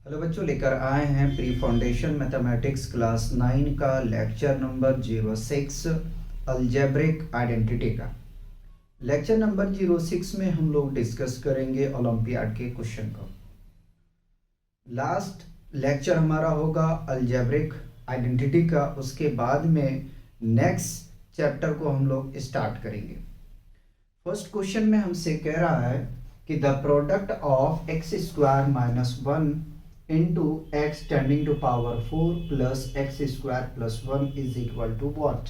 Hello बच्चों, लेकर आए हैं प्री फाउंडेशन मैथमेटिक्स क्लास 9 का लेक्चर नंबर 06 अलजेब्रिक आइडेंटिटी का। लेक्चर नंबर 06 में हम लोग डिस्कस करेंगे ओलंपियाड के क्वेश्चन को। लास्ट लेक्चर हमारा होगा अलजेब्रिक आइडेंटिटी का, उसके बाद में नेक्स्ट चैप्टर को हम लोग स्टार्ट करेंगे। फर्स्ट क्वेश्चन में हमसे कह रहा है कि the product of x square minus 1 into x tending to power 4 plus x square plus 1 is equal to what.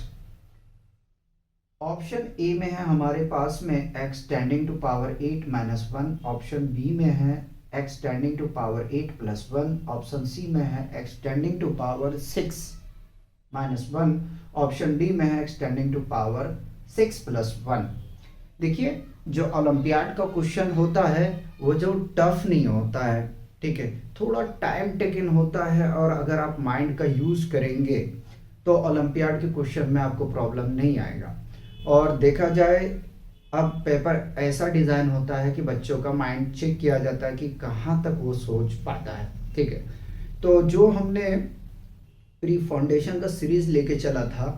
Option A में है हमारे पास में x tending to power 8 minus 1, option B में है x tending to power 8 plus 1, option C में है x tending to power 6 minus 1, option D में है x tending to power 6 plus 1। देखिए, जो ओलंपियाड का क्वेश्चन होता है वो जो टफ नहीं होता है, ठीक है, थोड़ा टाइम टेकन होता है, और अगर आप माइंड का यूज करेंगे तो ओलंपियाड के क्वेश्चन में आपको प्रॉब्लम नहीं आएगा। और देखा जाए अब पेपर ऐसा डिजाइन होता है कि बच्चों का माइंड चेक किया जाता है कि कहाँ तक वो सोच पाता है, ठीक है। तो जो हमने प्री फाउंडेशन का सीरीज लेके चला था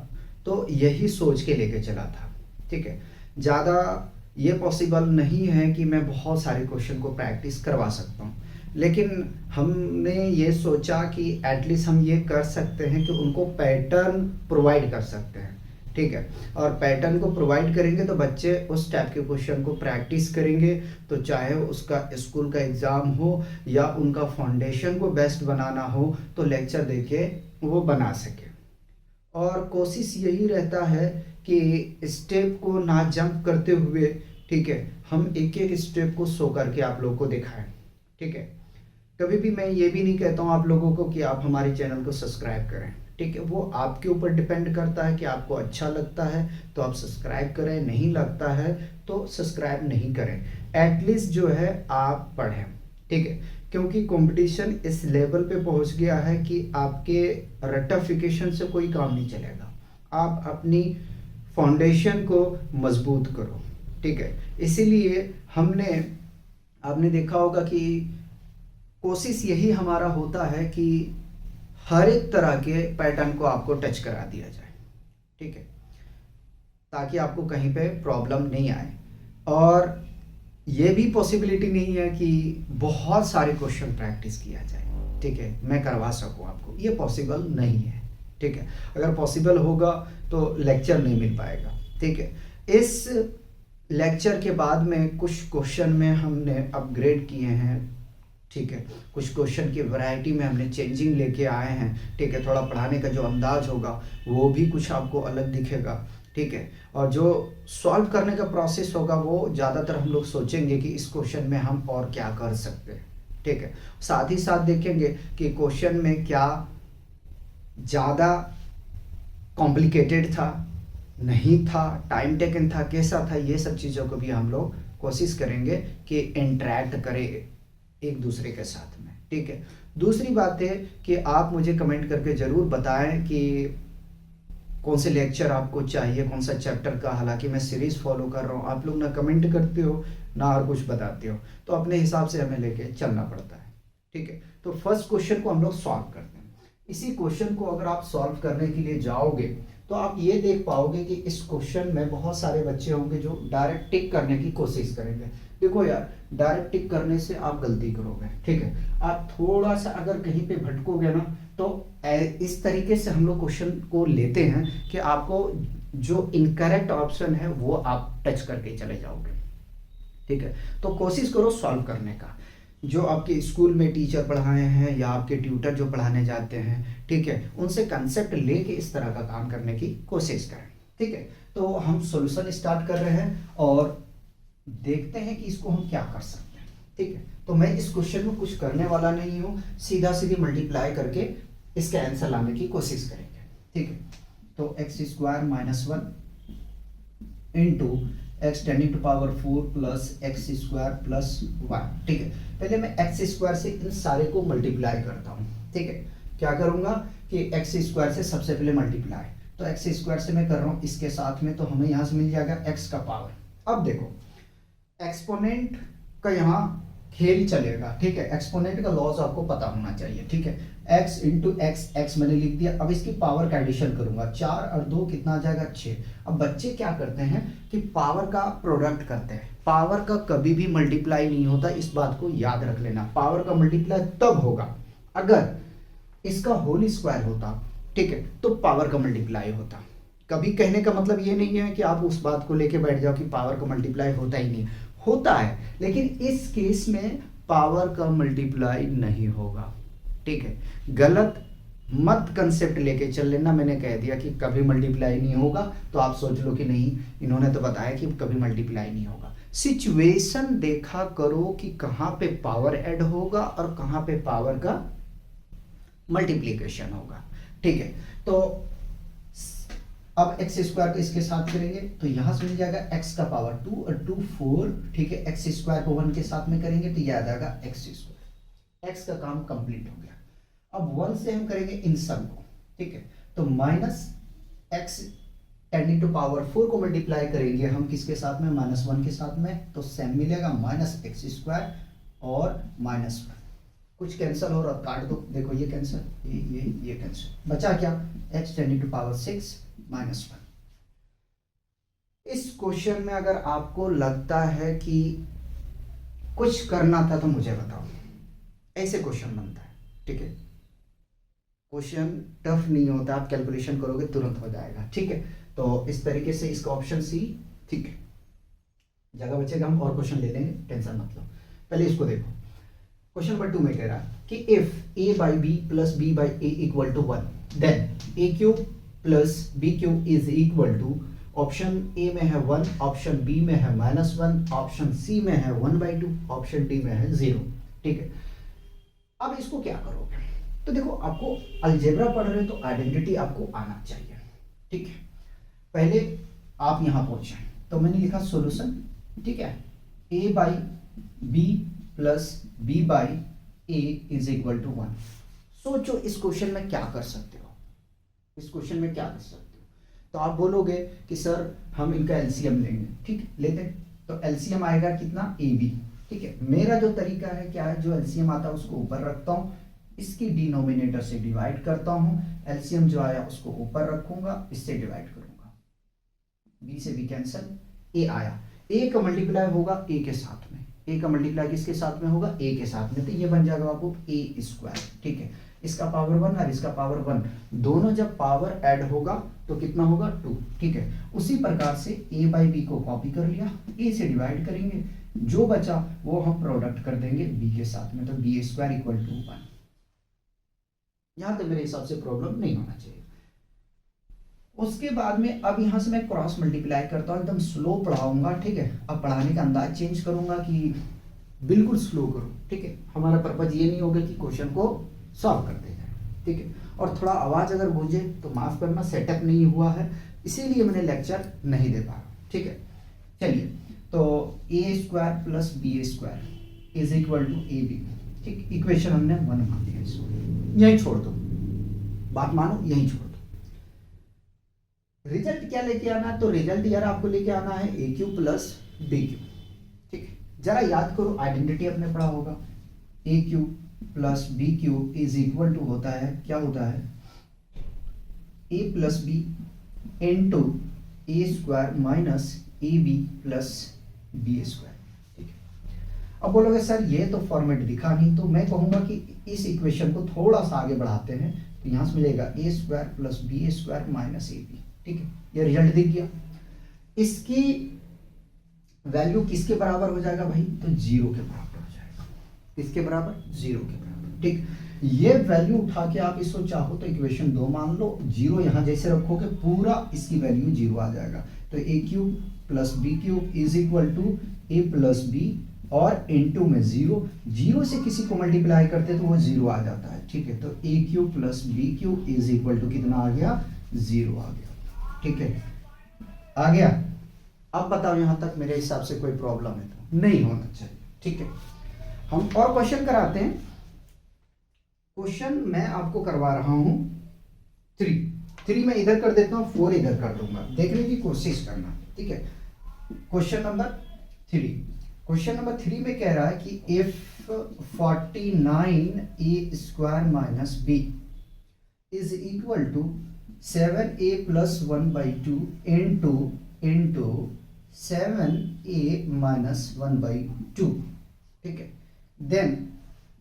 तो यही सोच के लेके चला था, ठीक है। ज़्यादा ये पॉसिबल नहीं है कि मैं बहुत सारे क्वेश्चन को प्रैक्टिस करवा सकता हूँ, लेकिन हमने ये सोचा कि एटलीस्ट हम ये कर सकते हैं कि उनको पैटर्न प्रोवाइड कर सकते हैं, ठीक है। और पैटर्न को प्रोवाइड करेंगे तो बच्चे उस टाइप के क्वेश्चन को प्रैक्टिस करेंगे, तो चाहे उसका स्कूल का एग्ज़ाम हो या उनका फाउंडेशन को बेस्ट बनाना हो तो लेक्चर देके वो बना सके। और कोशिश यही रहता है कि स्टेप को ना जंप करते हुए, ठीक है, हम एक एक स्टेप को शो करके आप लोगों को दिखाएं, ठीक है। कभी भी मैं ये भी नहीं कहता हूँ आप लोगों को कि आप हमारे चैनल को सब्सक्राइब करें, ठीक है, वो आपके ऊपर डिपेंड करता है कि आपको अच्छा लगता है तो आप सब्सक्राइब करें, नहीं लगता है तो सब्सक्राइब नहीं करें। एटलीस्ट जो है आप पढ़ें, ठीक है, क्योंकि कंपटीशन इस लेवल पे पहुंच गया है कि आपके रट्टाफिकेशन से कोई काम नहीं चलेगा। आप अपनी फाउंडेशन को मजबूत करो, ठीक है। इसीलिए आपने देखा होगा कि कोशिश यही हमारा होता है कि हर एक तरह के पैटर्न को आपको टच करा दिया जाए, ठीक है, ताकि आपको कहीं पे प्रॉब्लम नहीं आए। और ये भी पॉसिबिलिटी नहीं है कि बहुत सारे क्वेश्चन प्रैक्टिस किया जाए, ठीक है, मैं करवा सकूं आपको, ये पॉसिबल नहीं है, ठीक है। अगर पॉसिबल होगा तो लेक्चर नहीं मिल पाएगा, ठीक है। इस लेक्चर के बाद में कुछ क्वेश्चन में हमने अपग्रेड किए हैं, ठीक है, कुछ क्वेश्चन की वैरायटी में हमने चेंजिंग लेके आए हैं, ठीक है। थोड़ा पढ़ाने का जो अंदाज होगा वो भी कुछ आपको अलग दिखेगा, ठीक है। और जो सॉल्व करने का प्रोसेस होगा वो ज़्यादातर हम लोग सोचेंगे कि इस क्वेश्चन में हम और क्या कर सकते हैं, ठीक है। साथ ही साथ देखेंगे कि क्वेश्चन में क्या ज़्यादा कॉम्प्लिकेटेड था, नहीं था, टाइम टेकन था, कैसा था, ये सब चीज़ों को भी हम लोग कोशिश करेंगे कि इंटरेक्ट करें एक दूसरे के साथ में, ठीक है। दूसरी बात है कि आप मुझे कमेंट करके ज़रूर बताएं कि कौन से लेक्चर आपको चाहिए, कौन सा चैप्टर का। हालांकि मैं सीरीज फॉलो कर रहा हूँ, आप लोग ना कमेंट करते हो ना और कुछ बताते हो, तो अपने हिसाब से हमें लेके चलना पड़ता है, ठीक है। तो फर्स्ट क्वेश्चन को हम लोग सॉल्व करते हैं। इसी क्वेश्चन को अगर आप सॉल्व करने के लिए जाओगे तो आप ये देख पाओगे कि इस क्वेश्चन में बहुत सारे बच्चे होंगे जो डायरेक्ट टिक करने की कोशिश करेंगे। देखो यार, डायरेक्ट टिक करने से आप गलती करोगे, ठीक है। आप थोड़ा सा अगर कहीं पे भटकोगे ना तो इस तरीके से हम लोग क्वेश्चन को लेते हैं कि आपको जो इनकरेक्ट ऑप्शन है वो आप टच करके चले जाओगे, ठीक है। तो कोशिश करो सॉल्व करने का। जो आपके स्कूल में टीचर पढ़ाए हैं या आपके ट्यूटर जो पढ़ाने जाते हैं, ठीक है, उनसे कंसेप्ट लेके इस तरह का काम करने की कोशिश करें, ठीक है। तो हम सॉल्यूशन स्टार्ट कर रहे हैं और देखते हैं कि इसको हम क्या कर सकते हैं, ठीक है। तो मैं इस क्वेश्चन में कुछ करने वाला नहीं हूँ, सीधा सीधी मल्टीप्लाई करके इसका आंसर लाने की कोशिश करेंगे, ठीक है। तो x square minus 1 into x tending to power 4 plus x square plus 1, ठीक है। पहले मैं एक्स स्क्वायर से इन सारे को मल्टीप्लाई करता हूँ, ठीक है। क्या करूँगा कि एक्स स्क्वायर से सबसे पहले मल्टीप्लाई, तो एक्स स्क्वायर से मैं कर रहा हूँ इसके साथ में, तो हमें यहाँ से मिल जाएगा एक्स का पावर। अब देखो एक्सपोनेंट का यहाँ खेल चलेगा, ठीक है। एक्सपोनेंट का लॉज आपको पता होना चाहिए, ठीक है। x इंटू एक्स, एक्स मैंने लिख दिया। अब इसकी पावर का एडिशन करूंगा, 4 और 2 कितना आ जाएगा 6। अब बच्चे क्या करते हैं कि पावर का प्रोडक्ट करते हैं। पावर का कभी भी मल्टीप्लाई नहीं होता, इस बात को याद रख लेना। पावर का मल्टीप्लाई तब होगा अगर इसका होल स्क्वायर होता, ठीक है, तो पावर का मल्टीप्लाई होता। कभी कहने का मतलब ये नहीं है कि आप उस बात को लेके बैठ जाओ कि पावर का मल्टीप्लाई होता ही नहीं, होता है, लेकिन इस केस में पावर का मल्टीप्लाई नहीं होगा, ठीक है। गलत मत कंसेप्ट लेके चल लेना। मैंने कह दिया कि कभी मल्टीप्लाई नहीं होगा तो आप सोच लो कि नहीं, इन्होंने तो बताया कि कभी मल्टीप्लाई नहीं होगा। सिचुएशन देखा करो कि कहां पे पावर ऐड होगा और कहां पे पावर का मल्टीप्लीकेशन होगा, ठीक है। तो अब एक्स स्क्वायर को इसके साथ करेंगे तो यहां से मिल जाएगा एक्स का पावर 2 और 2 4, ठीक है। एक्स स्क्वायर को 1 के साथ में करेंगे तो यह आ जाएगा एक्स स्क्वायर। एक्स का काम कंप्लीट हो गया। अब 1 से हम करेंगे इन सब को, ठीक है। तो minus x tending to power 4 को मल्टीप्लाई करेंगे हम किसके साथ में, -1 के साथ में, तो सेम मिलेगा माइनस एक्स स्क्वायर और -1। कुछ कैंसिल हो रहा, काट दो, देखो ये कैंसिल, ये कैंसिल, बचा क्या, एक्स टेंडिंग टू पावर 6 -1। इस क्वेश्चन में अगर आपको लगता है कि कुछ करना था तो मुझे बताओ। ऐसे क्वेश्चन बनता है, ठीक है। क्वेश्चन टफ नहीं होता, आप कैलकुलेशन करोगे तुरंत हो जाएगा, ठीक है। तो इस तरीके से इसका ऑप्शन सी, ठीक है। जगह बचेगा, हम और क्वेश्चन ले लेंगे, टेंशन मत लो। पहले इसको देखो, क्वेश्चन नंबर 2 में कह रहा है कि if a by b plus b by a equal to 1 then a cube plus b cube is equal to, option A में है 1, ऑप्शन बी में है -1, ऑप्शन सी में है 1/2, ऑप्शन डी में है 0, ठीक है। अब इसको क्या करोगे, तो देखो आपको अलजेब्रा पढ़ रहे हो तो आइडेंटिटी आपको आना चाहिए, ठीक है। पहले आप यहां पहुंचे तो मैंने लिखा सॉल्यूशन, ठीक है। a by b plus b by a is equal to 1। सोचो इस क्वेश्चन में क्या कर सकते हो, इस क्वेश्चन में क्या कर सकते हो। तो आप बोलोगे कि सर हम इनका एलसीएम लेंगे, ठीक है, लेते हैं। तो एलसीएम आएगा कितना, ab, ठीक है। मेरा जो तरीका है क्या है, जो एलसीएम आता है उसको ऊपर रखता हूं, इसकी डिनोमिनेटर से डिवाइड करता हूं, एलसीएम जो आया उसको ऊपर रखूंगा, इससे डिवाइड करूंगा, b से b कैंसिल, a आया, a का मल्टीप्लाई होगा a के साथ में, a का मल्टीप्लाई किसके साथ में होगा, a के साथ में, तो ये बन जाएगा आपको a स्क्वायर, ठीक है। इसका पावर 1 और इसका पावर 1, दोनों जब पावर ऐड होगा तो कितना होगा 2, ठीक है। उसी प्रकार से a बाई बी को कॉपी कर लिया, a से डिवाइड करेंगे, जो बचा वो हम प्रोडक्ट कर देंगे b के साथ में, तो b स्क्वायर इक्वल टू 1। यहां तक मेरे हिसाब से प्रॉब्लम नहीं होना चाहिए। उसके बाद में अब यहां से मैं क्रॉस मल्टीप्लाई करता हूं, एकदम स्लो पढ़ाऊंगा, ठीक है। अब पढ़ाने का अंदाज चेंज करूंगा कि बिल्कुल स्लो करो, ठीक है। हमारा पर्पज ये नहीं होगा कि क्वेश्चन को सॉल्व करते जाए, ठीक है। और थोड़ा आवाज अगर गूंजे तो माफ करना, सेटअप नहीं हुआ है इसीलिए मैंने लेक्चर नहीं दे पा रहा, ठीक है। चलिए, तो a square plus B square is equal to a B, ठीक। इक्वेशन हमने 1 मान लिया, इसको यहीं छोड़ दो, बात मानो यहीं छोड़ दो। रिजल्ट क्या लेके आना है, तो रिजल्ट यार आपको लेके आना है A cube plus B cube, ठीक है। जरा याद करो, आइडेंटिटी आपने पढ़ा होगा, A cube plus B cube is equal to होता है, क्या होता है, A plus B into A square minus A B plus B square, ठीक है। अब बोलोगे सर ये तो फॉर्मेट दिखा नहीं, तो मैं कहूंगा कि इस इक्वेशन को थोड़ा सा आगे बढ़ाते हैं, तो यहां से मिलेगा A square plus B square minus A B, ठीक है। ये रिजल्ट दिख गया। इसकी वैल्यू किसके बराबर हो जाएगा भाई, तो 0 के बराबर हो जाएगा। किसके बराबर, 0 के बराबर, ठीक। ये वैल्यू उठा के आप इसको चाहो तो इक्वेशन 2 मान लो, 0 यहां जैसे रखोगे पूरा इसकी वैल्यू 0 आ जाएगा। तो A cube plus B cube is equal to A plus B और इनटू में 0 से किसी को मल्टीप्लाई करते तो वो 0 आ जाता है, ठीक है। तो A cube plus B cube is equal to कितना आ गया, 0 आ गया, ठीक है। आ गया। अब बताओ यहां तक मेरे हिसाब से कोई प्रॉब्लम है तो नहीं होना चाहिए, ठीक है। हम और क्वेश्चन कराते हैं। क्वेश्चन मैं आपको करवा रहा हूं 3 मैं इधर कर देता हूं, 4 इधर कर दूंगा, देखने की कोशिश करना, ठीक है। क्वेश्चन नंबर 3, क्वेश्चन नंबर 3 में कह रहा है कि if 49a² minus b is equal to 7a plus 1/2 into 7a minus 1/2, ठीक है, then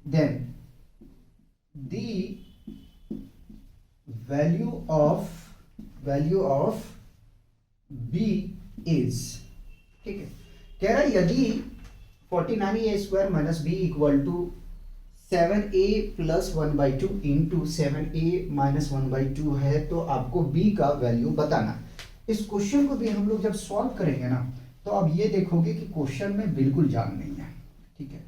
the value of b is, ठीक है, कह रहा है यदि 49a² minus b equal to 7a plus 1/2 into 7a minus 1/2 है तो आपको b का वैल्यू बताना। इस क्वेश्चन को भी हम लोग जब सॉल्व करेंगे ना तो आप ये देखोगे कि क्वेश्चन में बिल्कुल जान नहीं है, ठीक है,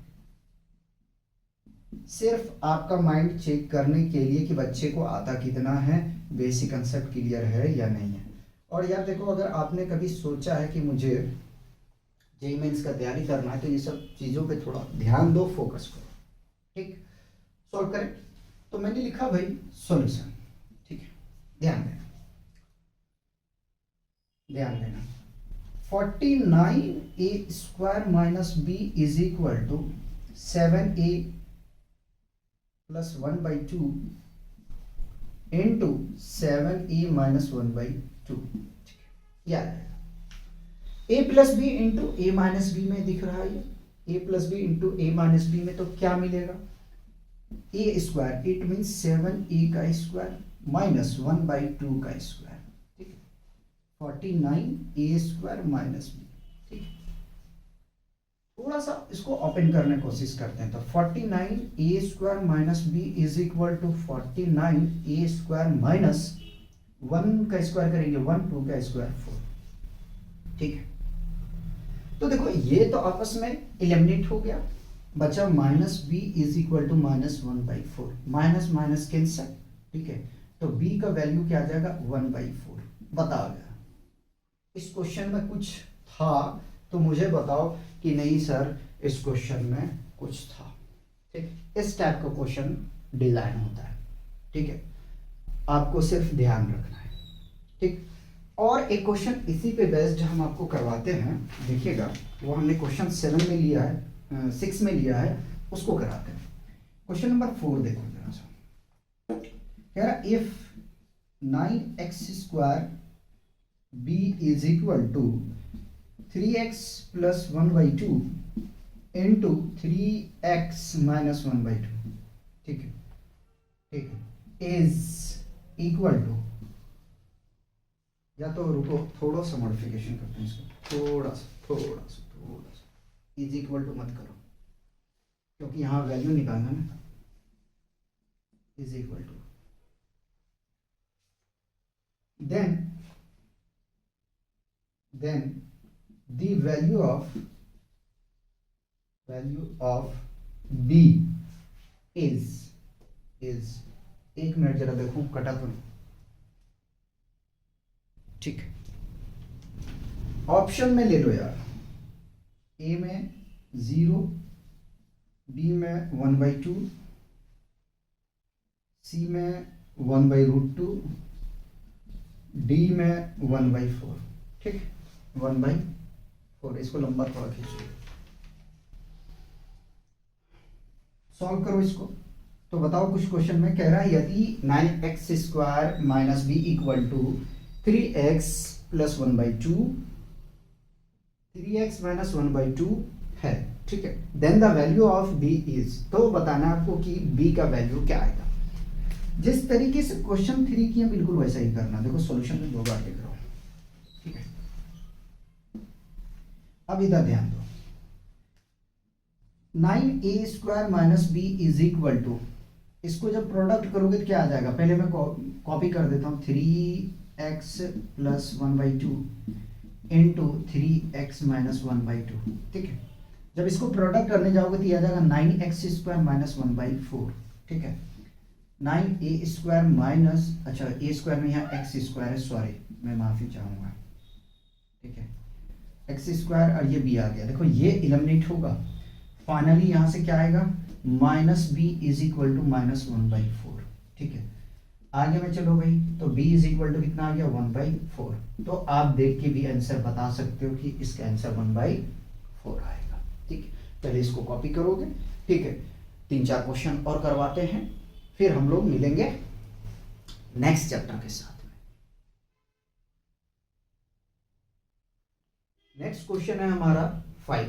सिर्फ आपका माइंड चेक करने के लिए कि बच्चे को आता कितना है, बेसिक कंसेप्ट क्लियर है या नहीं है। और यार देखो, अगर आपने कभी सोचा है कि मुझे जेईई मेंस का तैयारी करना है तो ये सब चीज़ों पे थोड़ा ध्यान दो, फोकस करो, ठीक। सॉल्व करें तो मैंने लिखा भाई सॉल्यूशन, ठीक है, ध्यान देना 49a² minus b is equal to 7a plus 1/2 into 7a minus 1/2, याद है a plus B into a minus b में दिख रहा है ये, a plus B into a minus b में तो क्या मिलेगा, a², इट मीन्स 7a का स्क्वायर माइनस 1/2 का स्क्वायर, ठीक है, 49a² माइनस b, ठीक है। थोड़ा सा इसको ओपन करने की कोशिश करते हैं तो 49a² minus b is equal to 49a² minus 1 का स्क्वायर करेंगे 1, 2 का स्क्वायर 4, ठीक है। तो देखो ये तो आपस में एलिमिनेट हो गया, बचा minus b is equal to minus 1/4, minus minus cancel, ठीक है, तो b का वैल्यू क्या आ जाएगा 1/4, बता गया। इस क्वेश्चन में कुछ था तो मुझे बताओ कि नहीं सर इस क्वेश्चन में कुछ था, ठीक, इस टाइप का क्वेश्चन डिजाइन होता है, ठीक है, आपको सिर्फ ध्यान रखना है, ठीक। और एक क्वेश्चन इसी पे बेस्ड हम आपको करवाते हैं, देखिएगा, वो हमने क्वेश्चन 7 में लिया है, 6 में लिया है, उसको कराते हैं। क्वेश्चन नंबर 4 देखो जरा सा, कह रहा if 9x² b is equal to 3x plus 1/2 into 3x minus 1/2, ठीक है, ठीक है, इज इक्वल टू, या तो रुको थोड़ा सा मॉडिफिकेशन करते हैं इसको, थोड़ा सा इज इक्वल टू मत करो क्योंकि यहाँ वैल्यू निकालना ना, is equal to, then the value of b is, एक मिनट जरा देखो कटा तो नहीं, ठीक, ऑप्शन में ले लो यार, ए में 0, बी में 1/2, सी में 1/√2, डी में 1/4, ठीक, 1/4, इसको लंबा थोड़ा खींचो, सॉल्व करो इसको। तो बताओ कुछ क्वेश्चन में कह रहा है यदि 9x² minus b equal to 3x plus 1/2, 3x minus 1/2 है, ठीक है, then the value of b is, तो बताना आपको कि b का वैल्यू क्या आएगा। जिस तरीके से क्वेश्चन 3 किया बिल्कुल वैसा ही करना, देखो सॉल्यूशन में 2 बार लिख रहा हूं, ठीक है। अब इधर ध्यान दो, 9a² minus b is equal to, इसको जब प्रोडक्ट करोगे तो क्या आ जाएगा, पहले मैं कॉपी कर देता हूँ, 3x plus 1/2 into 3x minus 1/2, ठीक है। जब इसको प्रोडक्ट करने जाओगे तो आ जाएगा 9x² माइनस 1/4, ठीक है, 9a² माइनस, अच्छा a² में यहाँ x² है, सॉरी मैं माफ़ी चाहूँगा, ठीक है, x² और ये b आ गया, देखो ये एलिमिनेट होगा, फाइनली यहाँ से क्या आएगा minus b is equal to minus 1/4, ठीक है। आगे में चलो भाई, तो b इज इक्वल टू कितना आ गया 1/4, तो आप देख के भी आंसर बता सकते हो कि इसका आंसर 1/4 आएगा, ठीक है। पहले इसको कॉपी करोगे, ठीक है। 3-4 क्वेश्चन और करवाते हैं, फिर हम लोग मिलेंगे नेक्स्ट चैप्टर के साथ में। नेक्स्ट क्वेश्चन है हमारा 5,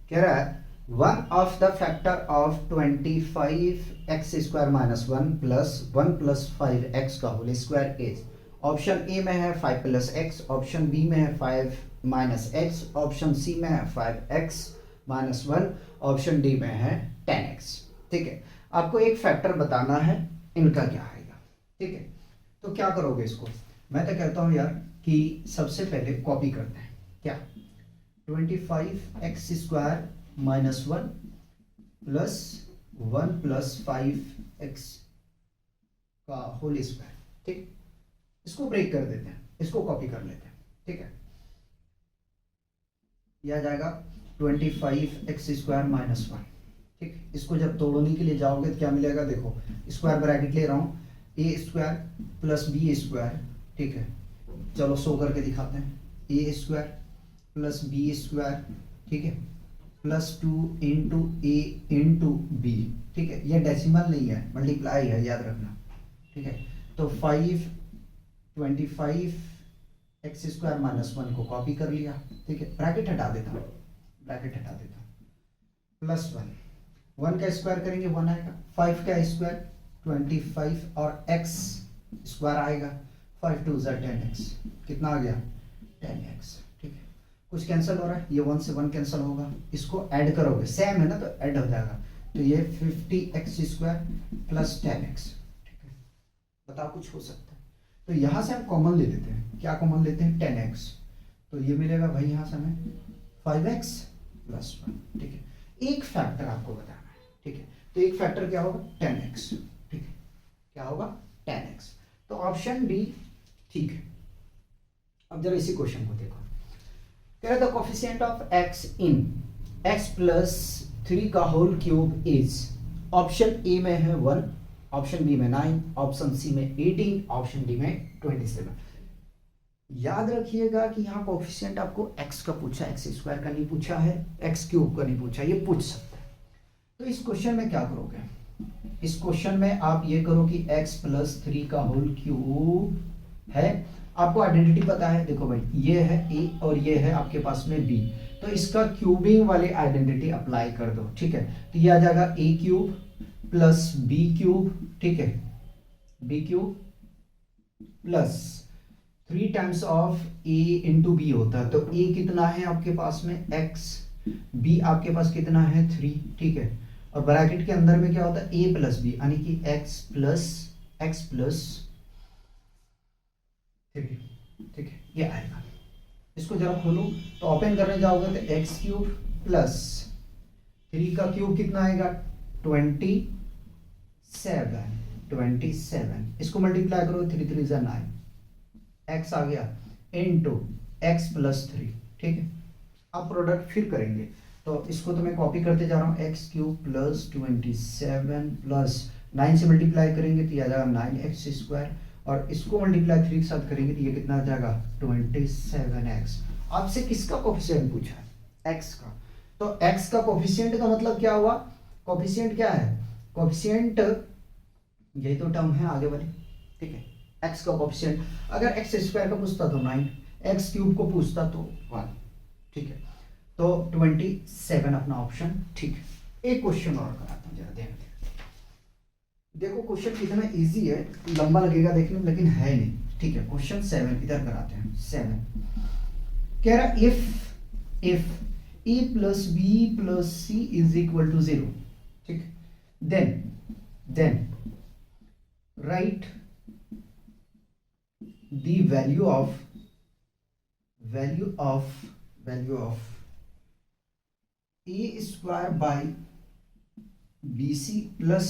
कह रहा है one of the factor of 25x² - 1 + 1 + 5x का whole square is. Option A में है 5 + x, ऑप्शन बी में है 5 - x, ऑप्शन सी में है 5x - 1, ऑप्शन डी में है 10x। ठीक है, आपको एक फैक्टर बताना है, इनका क्या आएगा। ठीक है, तो क्या करोगे इसको, मैं तो कहता हूं यार कि सबसे पहले कॉपी करते हैं। क्या 25x² - 1 + 1 + 5x का होल स्क्वायर। ठीक, इसको ब्रेक कर देते हैं, इसको कॉपी कर लेते हैं। ठीक है, यह आ जाएगा 25x² - 1। ठीक, इसको जब तोड़ने के लिए जाओगे तो क्या मिलेगा, देखो स्क्वायर ब्रैकेट ले रहा हूँ, a² + b²। ठीक है, चलो शो करके दिखाते हैं, a² + b²। ठीक है, +2 × a × b। ठीक है, ये डेसिमल नहीं है, मल्टीप्लाई है, याद रखना। ठीक है, तो 25x² - 1 को कॉपी कर लिया। ठीक है, ब्रैकेट हटा देता हूँ, ब्रैकेट हटा देता हूँ, +1, 1 का स्क्वायर करेंगे 1 आएगा, 5 का स्क्वायर 25 और x स्क्वायर आएगा, 5 × 2 = 10x, कितना आ गया 10x। ठीक है, कुछ कैंसिल हो रहा है, ये 1 से 1 कैंसिल होगा, इसको ऐड करोगे, सेम है ना तो ऐड हो जाएगा, तो ये 50x² + 10x। ठीक है, बताओ कुछ हो सकता है, तो यहाँ से हम कॉमन ले लेते हैं, क्या कॉमन लेते हैं 10x, तो ये मिलेगा भाई यहाँ से हमें 5x + 1। ठीक है, एक फैक्टर आपको बताना है। ठीक है, तो एक फैक्टर क्या होगा 10x। ठीक है, क्या होगा 10x, तो ऑप्शन डी ठीक है। अब जरा इसी क्वेश्चन को देखो, कह रहा था coefficient of x in x + 3 का whole cube is. Option A में है 1, ऑप्शन बी में 9, ऑप्शन सी में 18, ऑप्शन डी में 27। याद रखिएगा कि यहाँ कोफिशिएंट आपको x का पूछा, x² का नहीं पूछा है, x³ का नहीं पूछा, ये पूछ सकता है। तो इस क्वेश्चन में क्या करोगे, इस क्वेश्चन में आप ये करो कि x + 3 का होल क्यूब है, आपको आइडेंटिटी पता है, देखो भाई ये है a और ये है आपके पास में b, तो इसका क्यूबिंग वाली आइडेंटिटी अप्लाई कर दो। ठीक है, तो ये आ जाएगा a³ + b³। ठीक है, b³ + 3 times of a × b होता है, तो a कितना है आपके पास में x, b आपके पास कितना है 3। ठीक है, और ब्रैकेट के अंदर में क्या होता है a + b, यानी कि x + 3। ठीक है, ये आएगा, इसको जरा खोलो, तो ओपन करने जाओगे तो x³ + 3 का क्यूब कितना आएगा 27। इसको मल्टीप्लाई करो, 3 × 3 = 9, x आ गया इनटू x + 3। ठीक है, अब प्रोडक्ट फिर करेंगे, तो इसको तो मैं कॉपी करते जा रहा हूँ, x³ + 27 + 9 से मल्टीप्लाई करेंगे तो ये आ जाएगा 9x², और इसको मल्टीप्लाई 3 के साथ करेंगे तो ये कितना आ जाएगा 27x। आपसे किसका कोफिशिएंट पूछा है, x का, तो x का कोफिशिएंट का मतलब क्या हुआ, कोफिशिएंट क्या है, कोफिशिएंट यही तो टर्म है आगे वाली। ठीक है, x का कोफिशिएंट, अगर x² का पूछता तो 9, x³ को पूछता तो 1। ठीक है, तो 27 अपना ऑप्शन ठीक है। एक क्वेश्चन और कराता हूँ, जरा ध्यान दें, देखो क्वेश्चन कितना इजी है, लंबा लगेगा देखने में लेकिन है नहीं। ठीक है, क्वेश्चन 7 इधर कराते हैं। 7 कह रहा इफ a + b + c = 0। ठीक, then write the value of a² by bc plus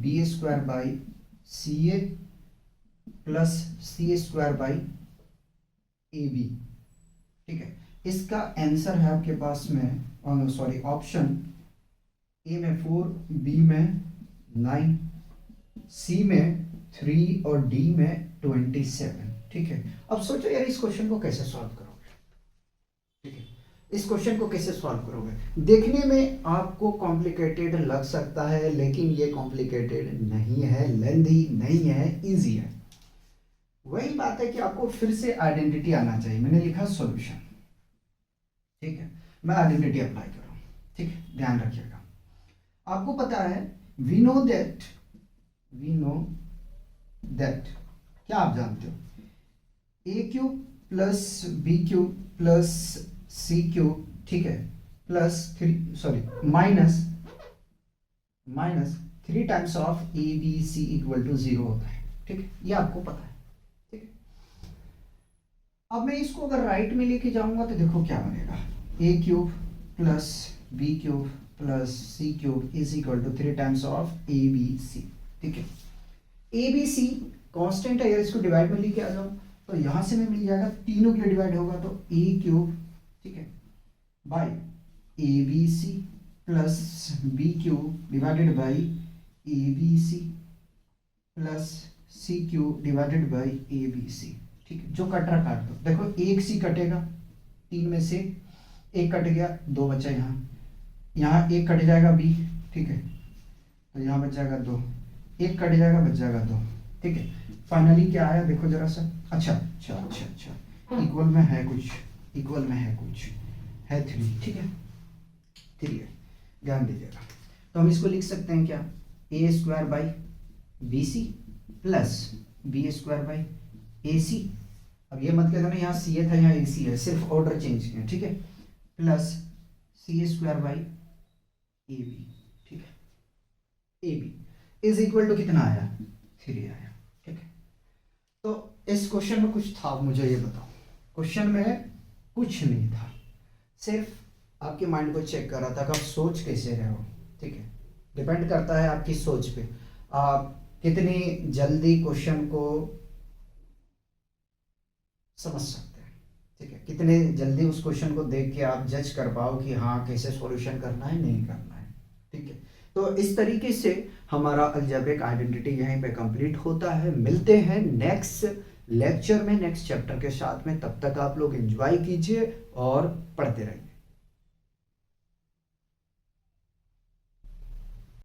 b² by ca plus c² by ab। ठीक है, इसका आंसर है आपके पास में, सॉरी ऑप्शन ए में 4, बी में 9, सी में 3 और डी में 27। ठीक है, अब सोचो यार इस क्वेश्चन को कैसे सॉल्व करोगे। ठीक है, इस क्वेश्चन को कैसे सॉल्व करोगे। देखने में आपको कॉम्प्लिकेटेड लग सकता है, लेकिन ये कॉम्प्लिकेटेड नहीं है, लेंथी नहीं है, इजी है। वही बात है कि आपको फिर से आइडेंटिटी आना चाहिए। मैंने लिखा सॉल्यूशन, ठीक है, मैं आइडेंटिटी अप्लाई कर रहा हूँ, ठीक है, ध्यान रखिएगा। आपको पता है वी नो दैट क्या आप जानते हो, A cube plus B cube plus C cube, ठीक है, plus minus 3 times of A B C equal to 0 होता है, ठीक है, ये आपको पता है, ठीक है। अब मैं इसको अगर राइट में लेके जाऊंगा तो देखो क्या बनेगा, A cube plus B cube plus C cube is equal to 3 times of A B C, ठीक है। ए बी सी कॉन्स्टेंट है यार, इसको डिवाइड में लेके आ जाऊं तो यहां से में मिल जाएगा, तीनों के लिए डिवाइड होगा तो ए क्यूब, ठीक है, by a B C plus B cube divided by a B C plus C cube divided by a B C, ठीक है। जो कट रहा काट दो, देखो एक सी कटेगा, 3 में से एक कट गया, 2 बचा, यहाँ एक कट जाएगा बी, ठीक है, तो यहाँ बच जाएगा 2, एक कट जाएगा बच जाएगा 2, ठीक है। फाइनली क्या आया देखो जरा सा, अच्छा, इक्वल में है कुछ, है 3, ठीक है, 3 है, ध्यान दीजिएगा। तो हम इसको लिख सकते हैं क्या, A square by B C plus B square by A C. अब ये मत कहना यहाँ सी ए था यहाँ ए सी है, सिर्फ ऑर्डर चेंज किया, ठीक है, plus c square by a B, ठीक है, a b is equal to कितना आया, 3 आया, ठीक है। तो इस क्वेश्चन में कुछ था, मुझे ये बताओ, क्वेश्चन में कुछ नहीं था, सिर्फ आपके माइंड को चेक कर रहा था कि आप सोच कैसे रहे हो, ठीक है। डिपेंड करता है आपकी सोच पे, आप कितनी जल्दी क्वेश्चन को समझ सकते हैं, ठीक है, कितने जल्दी उस क्वेश्चन को देख के आप जज कर पाओ कि हाँ कैसे सॉल्यूशन करना है, नहीं करना है, ठीक है। तो इस तरीके से हमारा अलजेब्रिक आइडेंटिटी यहीं पे कंप्लीट होता है। मिलते हैं नेक्स्ट लेक्चर में, नेक्स्ट चैप्टर के साथ में, तब तक आप लोग एंजॉय कीजिए और पढ़ते रहिए।